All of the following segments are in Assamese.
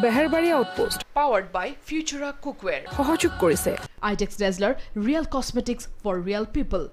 বেহেৰবাৰী outpost powered by Futura Cookware সহযোগ কৰিছে Idex Dazzler Real Cosmetics for Real People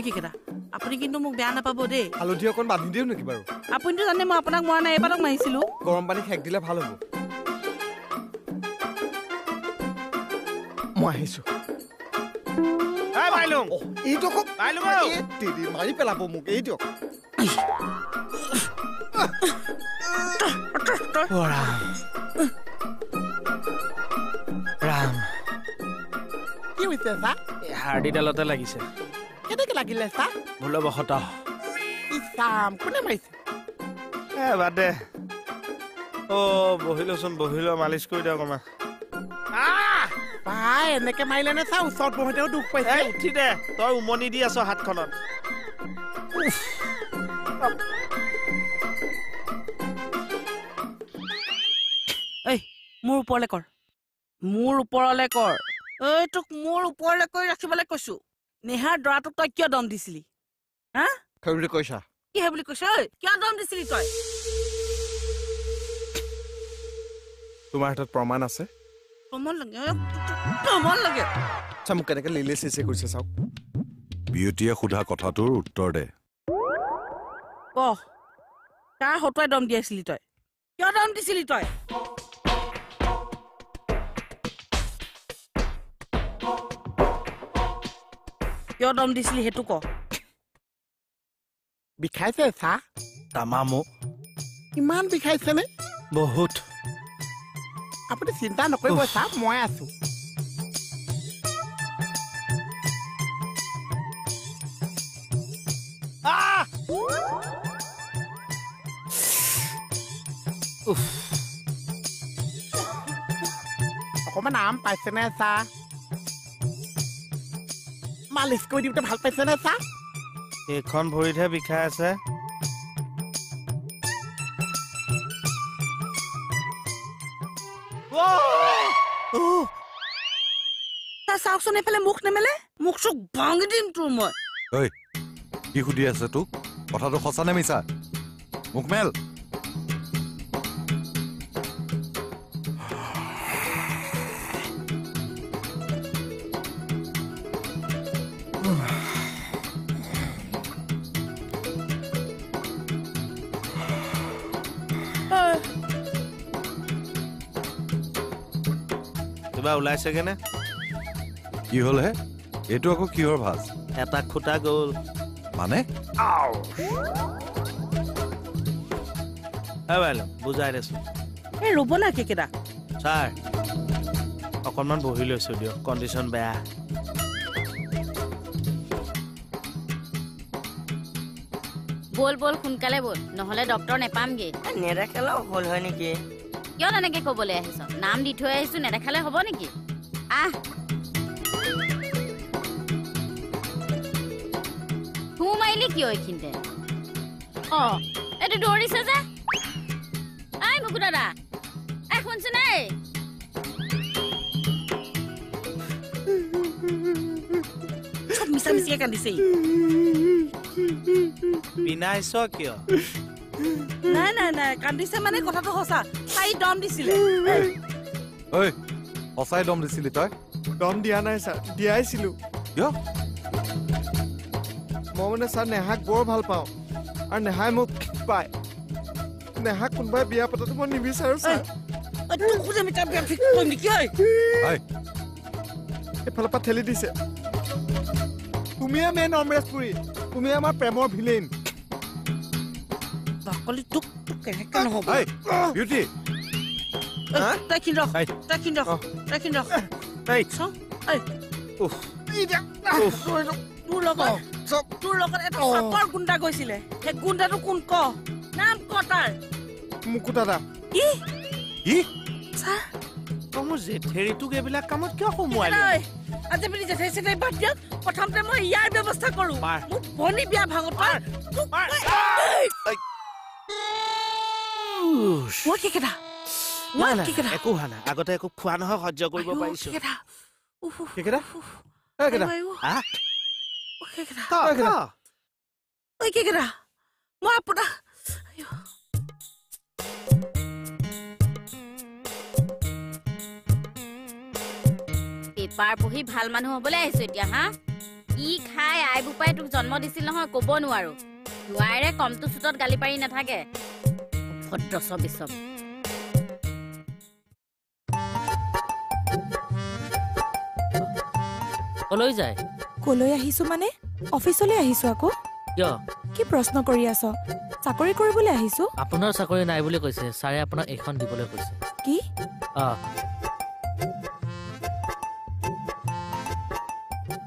কি কেটা আপুনি কিন্তু মোক বেয়া নাপাব দেই হালধি অকন বান্ধি দিও নেকি বাৰু আপুনিতো জানে মই আপোনাক মৰা নাই এবাৰক মাৰিছিলো গৰম পানী খেক দিলে ভাল হ'ব মই আহিছো এই বাইলুং এইটো কো বাইলুং এই তিৰি মাৰি পেলাব মোক এইটো ৰাম কি হৈছে সা হাৰ্ডিডালতে লাগিছে কেনেকে লাগিলে সা ভুলবশত ইছাম কোনে মাৰিছে বাদ দে বহিলোচোন বহিলো মালিচ কৰি দিয়ক অকণমান পাই এনেকে মাৰিলে নে চা ওচৰত বহোতেও দুখ পাইছে উঠি দে তই উমনি দি আছ হাতখনত এই মোৰ ওপৰলে কৰ এই তোক মোৰ ওপৰলে কৰি ৰাখিবলৈ কৈছো নেহাৰ দৰাটোক তই কিয় দম দিছিলি হা কি কৈছা কি হে বুলি কৈছ ঐ কিয় দম দিছিলি তই তোমাৰ হাতত প্ৰমাণ আছে প্ৰমাণ লাগে আচ্ছা মোক কেনেকে লিলে চেচে কৰিছে চাওক বিউটিয়ে সোধা কথাটোৰ উত্তৰ দে কাৰ হতুৱাই দম দিছিলি তই কিয় দম দিছিলি তই কিয় দম দিছিলি হেতু ক বিষাইছে চা তামামো ইমান বিষাইছে নে বহুত আপুনি চিন্তা নকৰিব চা মই আছো অকমান আম পাইছে নে চা মালিচ কৰি দিওঁতে ভাল পাইছে নে চা এইখন ভৰিতহে বিষাই আছে চাওকচোন এইফালে মুখ নেমেলে মুখ চুক ভাঙি দিম তোৰ মই ঐ কি সুধি আছে তোক কথাটো সঁচা নে মিছা মুখ মেল কিবা ওলাইছেগে নে কি হ'ল হে এইটো আকৌ কিহৰ ভাজ এটা খুটা গ'ল মানে বুজাই দেচোন এই ৰ'ব না কেকেটা ছাৰ অকণমান বহি লৈছো দিয়ক কণ্ডিশ্যন বেয়া বল সোনকালে বল নহলে ডক্টৰ নেপামগে নেদেখালেও হ'ল হয় নেকি কিয় তেনেকে কবলৈ আহিছ নাম দি থৈ আহিছো নেদেখালে হ'ব নেকি আহ মাৰিলি কিয় এইখিনিতে এইটো দৌৰিছে যে আই মুকু দাদা শুনছো নাই চব মিছা মিছিকে কান্দিছে পিনাইছ কিয় নাই কান্দিছে মানে কথাটো সঁচা তাই দম দিছিলে ঐ সঁচাই দম দিছিলি তই দম দিয়া নাই ছাৰ দিয়াইছিলো কিয় মই মানে ছাৰ নেহাক বৰ ভাল পাওঁ আৰু নেহাই মোক পায় নেহাক কোনোবাই বিয়া পতাটো মই নিবিচাৰো ছাৰ এফালৰ পৰা ঠেলি দিছে তুমিয়ে মেইন অমৰেশপুৰী তুমি আমাৰ প্ৰেমৰ ভিলেন বাকলি তোক কেনেকে নহ'ব এই বিউটি তই কিন ৰখ এই। তই কিন ৰখ তই কিন ৰখ এই চাওঁ এই উফ তোৰ লগত এটা চাপৰ গুণ্ডা গৈছিলে সেই গুণ্ডাটো কোন ক নাম ক তাৰ মুকু দাদা কি কি ছাৰ তই মোৰ জেঠেৰিটোক এইবিলাক কামত কিয় সোমোৱালি ঐ আজি বুলি জেঠাই চেঠাই বাদ দিয়ক প্ৰথমতে মই ইয়াৰ ব্যৱস্থা কৰোঁ পাৰ। মোক বনি বিয়া ভাঙত পাৰ মই কি কেইটা নাই নাই একো হোৱা নাই আগতে একো খোৱা নহয় সহ্য কৰিব পাৰিছো কেকেটা এই কেকেটা আহ ঐ কি কেইটা মই আপোনাৰ পেপাৰ পঢ়ি ভাল মানুহ হ'বলৈ আহিছো এতিয়া হা কি খাই আই বোপাই তোক জন্ম দিছিল নহয় ক'ব নোৱাৰো নোৱাৰে কমটো চুটত গালি পাৰি নাথাকে ভদ্ৰ চব কলৈ যায় কলৈ আহিছো মানে অফিচলৈ আহিছো আকৌ কিয় কি প্ৰশ্ন কৰি আছ চাকৰি কৰিবলৈ আহিছো আপোনাৰ চাকৰি নাই বুলি কৈছে ছাৰে আপোনাক এখন দিবলৈ কৈছে কি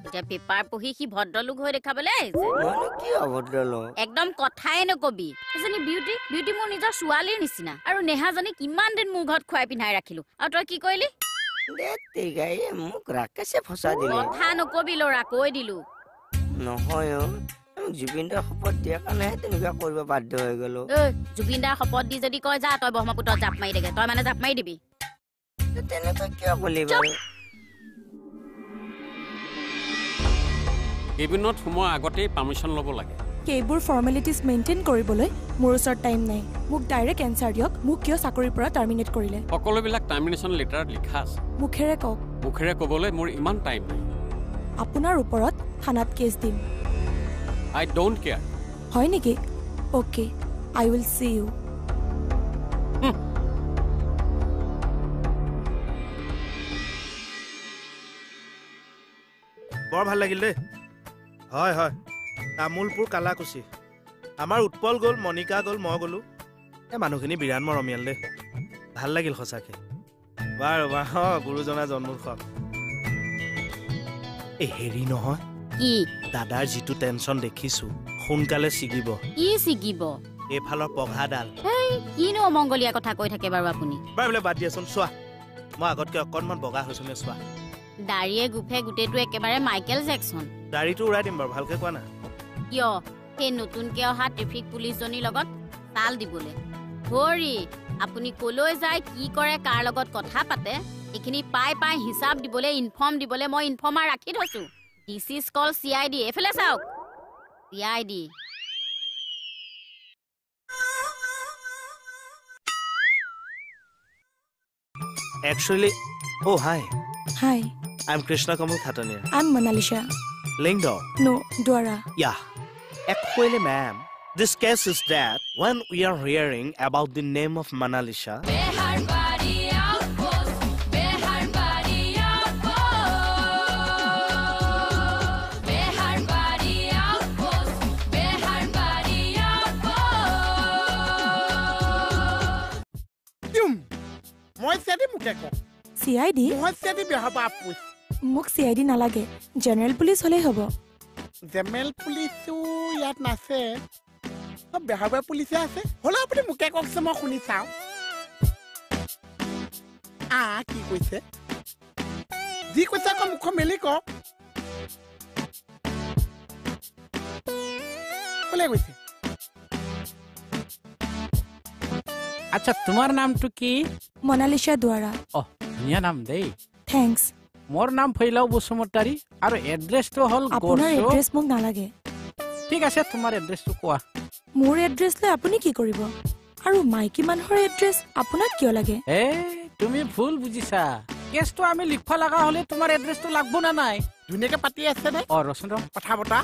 এতিয়া পেপাৰ পঢ়ি সি ভদ্ৰলোক হৈ দেখাবলৈ আহিছে মইনো কি অভদ্ৰ লোক একদম কথাই নকবি এজনী বিউটি মোৰ নিজৰ ছোৱালীৰ নিচিনা আৰু নেহাজনী কিমান দিন মোৰ ঘৰত খুৱাই পিন্ধাই ৰাখিলো আৰু তই কি কৰিলি মোক ৰাকেশে ফচা দিলে কথা নকবি ল'ৰা কৈ দিলো নহয় জুবিন দাৰ শপত দিয়াৰ কাৰণেহে তেনেকুৱা কৰিব বাধ্য হৈ গলো জুবিন দাৰ শপত দি যদি কয় যা তই ব্ৰহ্মপুত্ৰত জাপ মাৰি দেগে তই মানে জাপ মাৰি দিবি তেনেকৈ কিয় কলি বাৰু কেবিনত সোমোৱাৰ আগতেই পাৰ্মিশ্যন ল'ব লাগে সেইবোৰ ফৰ্মেলিটিজ মেইনটেইন কৰিবলৈ মোৰ ওচৰত টাইম নাই মোক ডাইৰেক্ট এনচাৰ দিয়ক মোক কিয় চাকৰিৰ পৰা টাৰ্মিনেট কৰিলে সকলোবিলাক টাৰ্মিনেশ্যন লেটাৰত লিখা আছে মুখেৰে কওক মুখেৰে ক'বলৈ মোৰ ইমান টাইম নাই আপোনাৰ ওপৰত থানাত কেছ দিম আই ডোণ্ট কেয়াৰ হয় নেকি okay I will see you বৰ ভাল লাগিল দেই হয় হয় তামোলপুৰ কালাকুচি আমাৰ উৎপল গ'ল মণিকা গ'ল মই গ'লো এই মানুহখিনি বিৰাট মৰমীয়াল দেই ভাল লাগিল সঁচাকৈ বাৰু গুৰুজনাৰ জন্মোৎসৱ এই হেৰি নহয় কি দাদাৰ যিটো টেনচন দেখিছো সোনকালে ছিগিব কি ছিগিব এইফালৰ পঘাডাল কিনো অমংগলীয়া কথা কৈ থাকে বাৰু আপুনি বাৰু বোলে বাদ দিয়াচোন চোৱা মই আগতকৈ অকণমান বগা হৈছো নে চোৱা দাড়িয়ে গুফে গোটেইটো একেবাৰে মাইকেল জেকচন দাড়িটো উৰাই দিম বাৰু ভালকৈ কোৱা না কিয় সেই নতুনকে অহা ট্ৰেফিক পুলিচজনীৰ লগত তাল দিবলৈ হৰি আপুনি কলৈ যায় কি কৰে কাৰ লগত কথা পাতে এইখিনি পাই হিচাপ দিবলৈ ইনফৰ্ম দিবলৈ মই ইনফৰ্মাৰ ৰাখি থৈছো দিছ ইজ কল CID এইফালে চাওক CID Actually, oh hi. Hi. I'm Krishna Kamal Khatania. I'm Monalisha. Lingdo. No, Dwara. Yeah. Actually, ma'am, this case is that when we are hearing about the name of Monalisha. CID? মোক CID নালাগে জেনেৰেল পুলিচ হলেই হ'ব জেনেৰেল পুলিচো ইয়াত নাছে বেহাৰবাৰী পুলিচে আছে হ'লেও আপুনি মোকে কওকচোন মই শুনি চাওঁ কি কৈছে যি কৈছে আকৌ মুখ মেলি কওক ক'লে কৈছে আচ্ছা তোমাৰ নামটো কি মনালিশা দ্বাৰা ধুনীয়া নাম দেই থ্যাঙ্কস মোৰ নাম ফৈলাও বসুমতাৰী আৰু এড্ৰেছটো হ'ল আপোনাৰ এড্ৰেছ মোক নালাগে ঠিক আছে তোমাৰ এড্ৰেছটো কোৱা মোৰ এড্ৰেছ লৈ আপুনি কি কৰিব আৰু মাইকী মানুহৰ এড্ৰেছ আপোনাক কিয় লাগে তুমি ভুল বুজিছা কেছটো আমি লিখবা লগা হলে তোমাৰ এড্ৰেছটো লাগব না নাই ধুনীয়াকে পাতি আছে নে ৰচন কথা বতা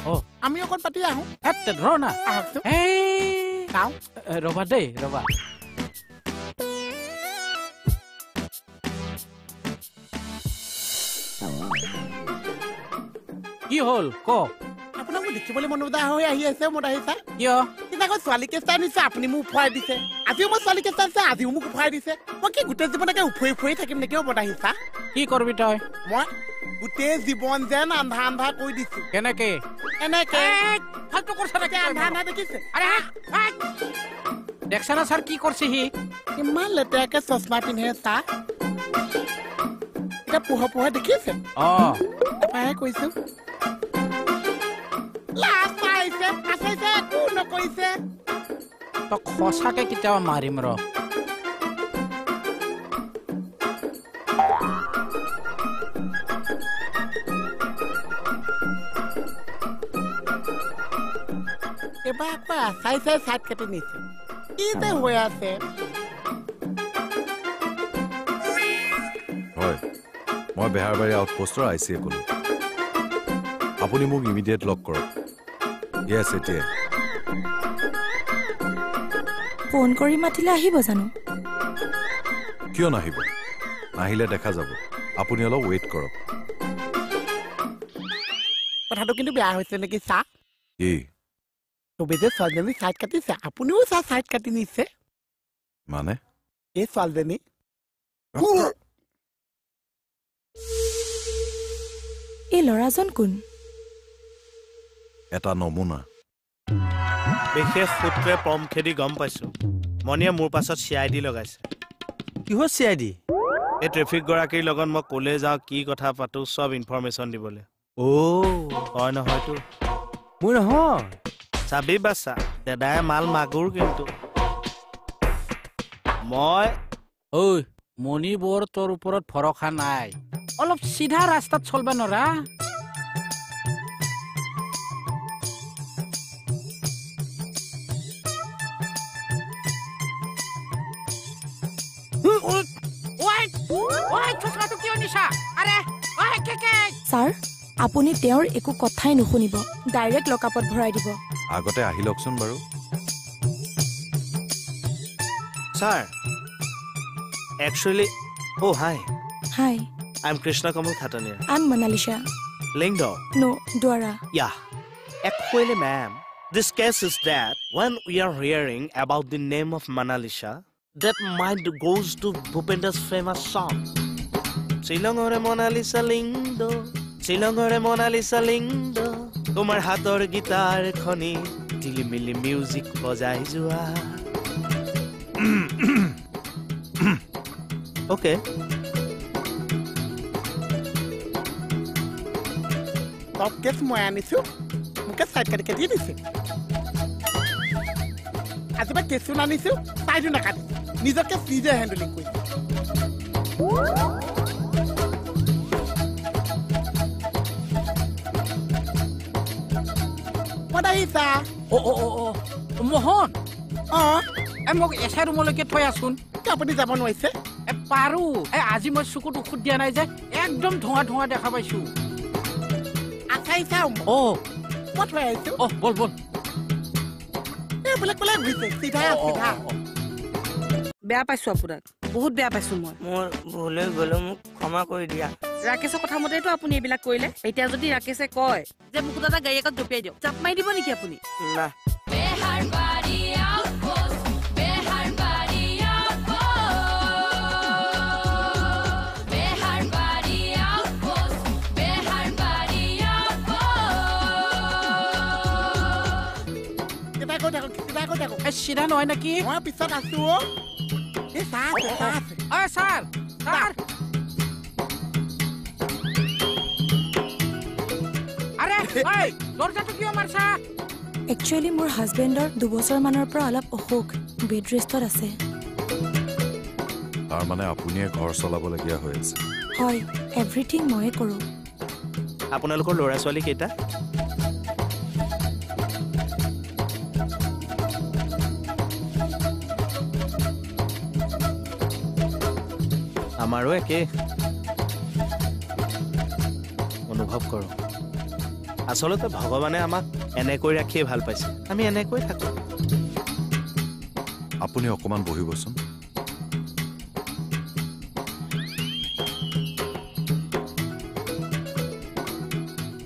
আমি অকণ পাতি আহো ৰ না ৰবা দেই ৰবা কি হল ক আপোনাক দেখিবলৈ মনোজা হৈ আহি আছে মত আহিছা কিয় কিন্তু আকৌ ছোৱালী কেঁচা নিছে আপুনি মোক উফুৱাই দিছে আজিও মই ছোৱালী কেঁচা আছে আজিও মোক উফুৱাই দিছে মই কি গোটেই জীৱনকে উফুৱাই থাকিম নেকি মত আহিছা কি কৰবি তই মই গোটেই জীৱন যেন আন্ধা আন্ধা কৈ দিছো কেনেকে এনেকে ফালতু কৰছ নেকি আন্ধা আন্ধা দেখিছে আৰে দেখছ না ছাৰ কি কৰছে সি ইমান লেতেৰাকে চশমা পিন্ধে চা এতিয়া পোহৰ পোহৰ দেখিছে তাপাহে কৈছো লাজ পাইছে আছেছে একো নকৰিছে তক সঁচাকে কেতিয়াবা মাৰিম ৰ এবাৰ আকৌ চাই চাইড কাটি নিছে কি যে হৈ আছে হয় মই বেহাৰবাৰী আউটপোষ্টৰ ICA ক'লো আপুনি মোক ইমিডিয়েট লগ কৰক য়েছ এতিয়া ফোন কৰি মাতিলে আহিব জানো কিয় নাহিব নাহিলে দেখা যাব আপুনি অলপ ৱেইট কৰক কথাটো কিন্তু বেয়া হৈছে নেকি চা কি চবে যে ছোৱালীজনী চাইড কাটিছে আপুনিও চা চাইড কাটি নিছে মানে এই ছোৱালীজনী এই ল'ৰাজন কোন এটা নমুনা বিশেষ সূত্ৰে পম খেদি গম পাইছো মনিয়ে মোৰ পাছত CID লগাইছে কিহৰ CID এই ট্ৰেফিক গৰাকীৰ লগত মই ক'লে যাওঁ কি কথা পাতো সব ইনফৰমেশ্যন দিবলৈ হয় নহয়তো মোৰ নহয় চাবি বাছা দাদাই মাল মাগুৰ কিন্তু মই ঐ মণি বৰ তোৰ ওপৰত ভৰসা নাই অলপ চিধা ৰাস্তাত চলবা নৰা ছাৰ আপুনি তেওঁৰ একো কথাই নুশুনিব ডাইৰেক্ট লকআপত ভৰাই দিব আগতে আহি লওকচোন বাৰু sir actually high high I'm Krishna Kamal Khatania. I'm Monalisha. Lingdo? No, Dwara. Yeah. Actually, ma'am, this case is that when we are hearing about the name of Monalisha, that mind goes to Bhupendra's famous song. Silongore Monalisa Lindo, Silongore Monalisa Lindo, Tomar hator guitar khoni, tilimili music bojai jua. Okay. Top guess মই আনিছো মুকে সাইড কাটি কাটি দিছে আজিবা কেছু আনিছো সাইডু না কাটি নিজকে সিজে হ্যান্ডলিং কৰি পদাইছা মোহন মোক এছাই ৰুমলৈকে থৈ আছোন আপুনি যাব নোৱাৰিছে পাৰো আজি মই চকুত ঔষধ দিয়া নাই যে একদম ধোঁৱা ধোঁৱা দেখা পাইছো আছাইছাও what way is it বল বল বলে বলে বুঝছে সিধা সিধা বেয়া পাইছো আপোনাক বহুত বেয়া পাইছো মই মোৰ ভুল হৈ গ'ল মোক ক্ষমা কৰি দিয়া ৰাকেশৰ কথা মতেইতো আপুনি এইবিলাক কৰিলে এতিয়া যদি ৰাকেশে কয় যে মোক দাদা গাড়ী এখন জপিয়াই দিয়ক চাপ মাৰি দিব নেকি আপুনি না চিধা নহয় নেকি মই পিছত আছো ছাৰ আৰে দৰজাটো কিয় মাৰছা একচুৱেলি মোৰ হাজবেণ্ডৰ 2 বছৰ মানৰ পৰা অলপ অসুখ বেড ৰেষ্টত আছে তাৰ মানে আপুনিয়ে ঘৰ চলাবলগীয়া হৈ আছে হয় এভৰিথিং ময়ে কৰোঁ আপোনালোকৰ ল'ৰা ছোৱালী কেইটা আমাৰো একে অনুভৱ কৰোঁ আচলতে ভগৱানে আমাক এনেকৈ ৰাখিয়ে ভাল পাইছে আমি এনেকৈ থাকোঁ আপুনি অকমান বহিবচোন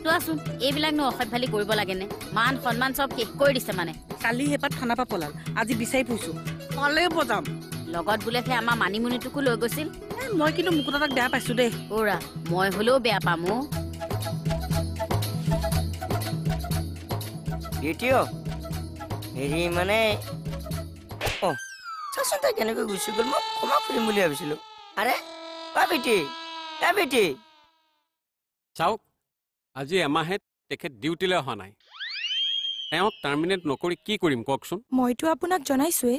তই কোৱাচোন এইবিলাকনো অসভ্যালি কৰিব লাগেনে মান সন্মান চব শেষ কৰি দিছে মানে কালি হেপাত থানা পৰা পলাল আজি বিচাৰি ফুৰিছো পালে বজাম লগত বোলে সেই আমাৰ মানিমুনিটোকো লৈ গৈছিল মই কিন্তু মুকুতা তাক বেয়া পাইছো দেই ওৰা মই হলেও বেয়া পাম অ বিউটিও হেৰি মানে অ চাচোন তাই কেনেকৈ গুচি গ'ল মই ক্ষমা কৰিম বুলি ভাবিছিলো আৰে বেটি চাওক আজি এমাহে তেখেত ডিউটিলৈ অহা নাই তেওঁক টাৰ্মিনেট নকৰি কি কৰিম কওকচোন মইতো আপোনাক জনাইছোৱে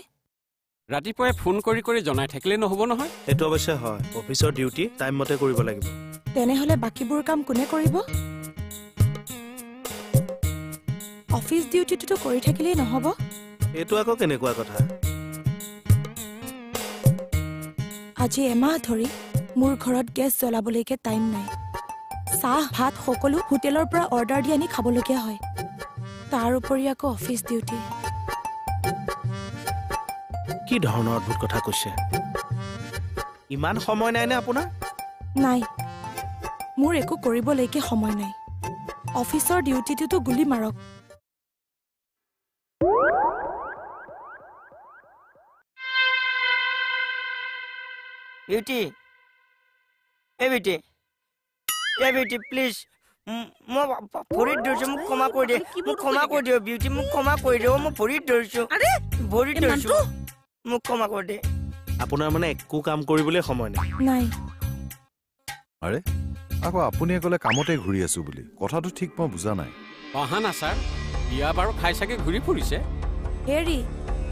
ৰাতিপুৱাই ফোন কৰি কৰি জনাই থাকিলে নহ'ব নহয় সেইটো অৱশ্যে হয় অফিচৰ ডিউটি টাইম মতে কৰিব লাগিব তেনেহ'লে বাকীবোৰ কাম কোনে কৰিব অফিচ ডিউটিটো কৰি থাকিলেই নহ'ব এইটো আকৌ কেনেকুৱা কথা আজি এমাহ ধৰি মোৰ ঘৰত গেছ জ্বলাবলৈকে টাইম নাই চাহ ভাত সকলো হোটেলৰ পৰা অৰ্ডাৰ দি আনি খাবলগীয়া হয় তাৰ উপৰি আকৌ অফিচ ডিউটি কি ধৰণৰ অদ্ভুত কথা কৈছে ইমান সময় নাই নে আপোনাৰ নাই মোৰ একো কৰিবলৈকে সময় নাই অফিচৰ ডিউটিটোতো গুলি মাৰক বিউটি প্লিজ মই ভৰিত ধৰিছো মোক ক্ষমা কৰি দিয় বিউটি মোক ক্ষমা কৰি দিয় মই ভৰিত ধৰিছো মোক ক্ষমা কৰি দে আপোনাৰ মানে একো কাম কৰিবলৈ সময় নাই আৰে আকৌ আপুনি ক'লে কামতে ঘূৰি আছো বুলি কথাটো ঠিক মই বুজা নাই অহা না ছাৰ বিয়া বাৰু খাই চাগে ঘূৰি ফুৰিছে হেৰি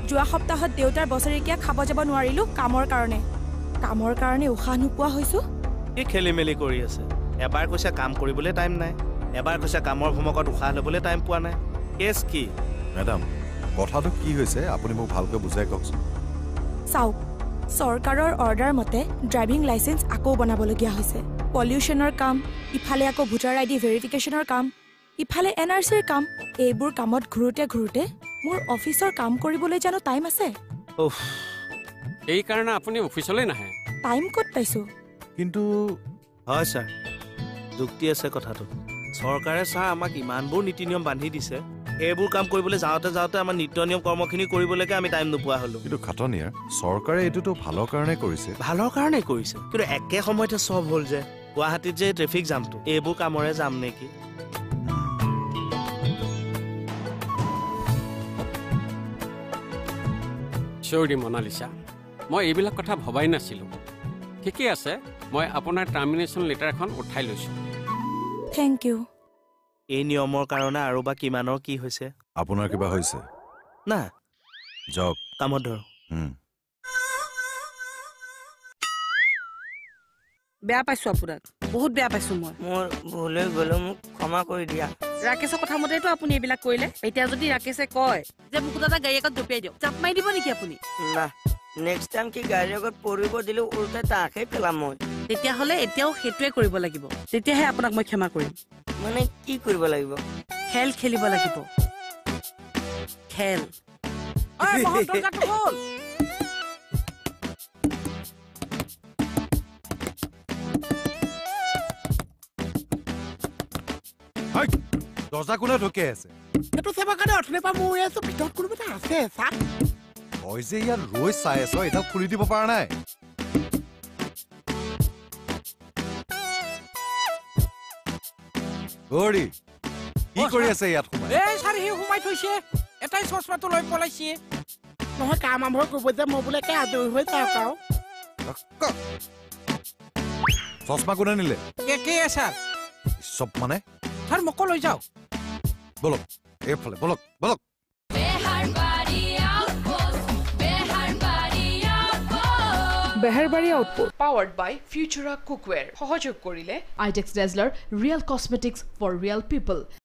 যোৱা সপ্তাহত দেউতাৰ বছৰেকীয়া খাব যাব নোৱাৰিলো কামৰ কাৰণে উশাহ নোপোৱা হৈছো কি খেলি মেলি কৰি আছে এবাৰ কৈছে কাম কৰিবলৈ টাইম নাই এবাৰ কৈছে কামৰ ভমকত উশাহ ল'বলৈ টাইম পোৱা নাই কেছ কি মেডাম কথাটো কি হৈছে আপুনি মোক ভালকৈ বুজাই কওকচোন চাওক চৰকাৰৰ অৰ্ডাৰ মতে ড্ৰাইভিং লাইচেন্স আকৌ বনাবলগীয়া হৈছে পলিউশ্যনৰ কাম ইফালে আকৌ ভোটাৰ আইডি ভেৰিফিকেশ্যনৰ কাম ইফালে NRCৰ কাম এইবোৰ কামত ঘূৰোতে মোৰ অফিচৰ কাম কৰিবলৈ জানো টাইম আছে এই কাৰণে আপুনি অফিচলৈ নাহে টাইম ক'ত পাইছো কিন্তু হয় ছাৰ যুক্তি আছে কথাটো চৰকাৰে ছাৰ আমাক ইমানবোৰ নীতি নিয়ম বান্ধি দিছে এইবোৰ কাম কৰিবলৈ যাওঁতে আমাৰ নীতি নিয়ম কৰ্মখিনি কৰিবলৈকে আমি টাইম নোপোৱা হ'লো কিন্তু খাটনিয়াৰ চৰকাৰে এইটোতো ভালৰ কাৰণে কৰিছে কিন্তু একে সময়তে চব হ'ল যে গুৱাহাটীত যে ট্ৰেফিক জামটো এইবোৰ কামৰে যাম নেকি চৌৰি মনালিছা মই এইবিলাক কথা ভবাই নাছিলোঁ ঠিকেই আছে মই আপোনাৰ টাৰ্মিনেশ্যন লেটাৰ এখন উঠাই লৈছোঁ থেংক ইউ এই নিয়মৰ কাৰণে আৰু বা কিমানৰ কি হৈছে আপোনাৰ কিবা হৈছে না যাওক কামত ধৰ বেয়া পাইছো আপোনাক বহুত বেয়া পাইছো মই মোৰ ভুল হৈ গ'লো মোক ক্ষমা কৰি দিয়া ৰাকেশৰ কথা মতেতো আপুনি এইবিলাক কৰিলে এতিয়া যদি ৰাকেশে কয় যে মুকুতা এটা গাড়ী আগত জঁপিয়াই দিয়ক জাপ মাৰি দিব নেকি আপুনি না নেক্সট টাইম কি গাড়ীৰ আগত পৰিব দিলে উল্টাই তাকহে পেলাম মই তেতিয়াহ'লে এতিয়াও সেইটোৱে কৰিব লাগিব তেতিয়াহে আপোনাক মই ক্ষমা কৰিম মানে কি কৰিব লাগিব খেল খেলিব লাগিব খেল দৰ্জা কোনে ঢুকি আছে এইটো চাবৰ কাৰণে অথনিৰ পৰা মই আছো ভিতৰত কোনোবা এটা আছে চা তই যে ইয়াত ৰৈ চাই আছ এটা খুলি দিব পৰা নাই গৌৰী কি কৰি আছে ইয়াত সোমাই এই ছাৰ সি সোমাই থৈছে এটাই চশমাটো লৈ পলাইছে নহয় কাম আৰম্ভ কৰিব যে মই বোলে কে আজৰি হৈ যাওক আৰু চশমা কোনে নিলে কে ছাৰ চব মানে ছাৰ মোকো লৈ যাওক বলক এইফালে বলক Beharbaria Output powered by Futura Cookware. সহযোগ কৰিলে ITEX Dazzler Real Cosmetics for Real People.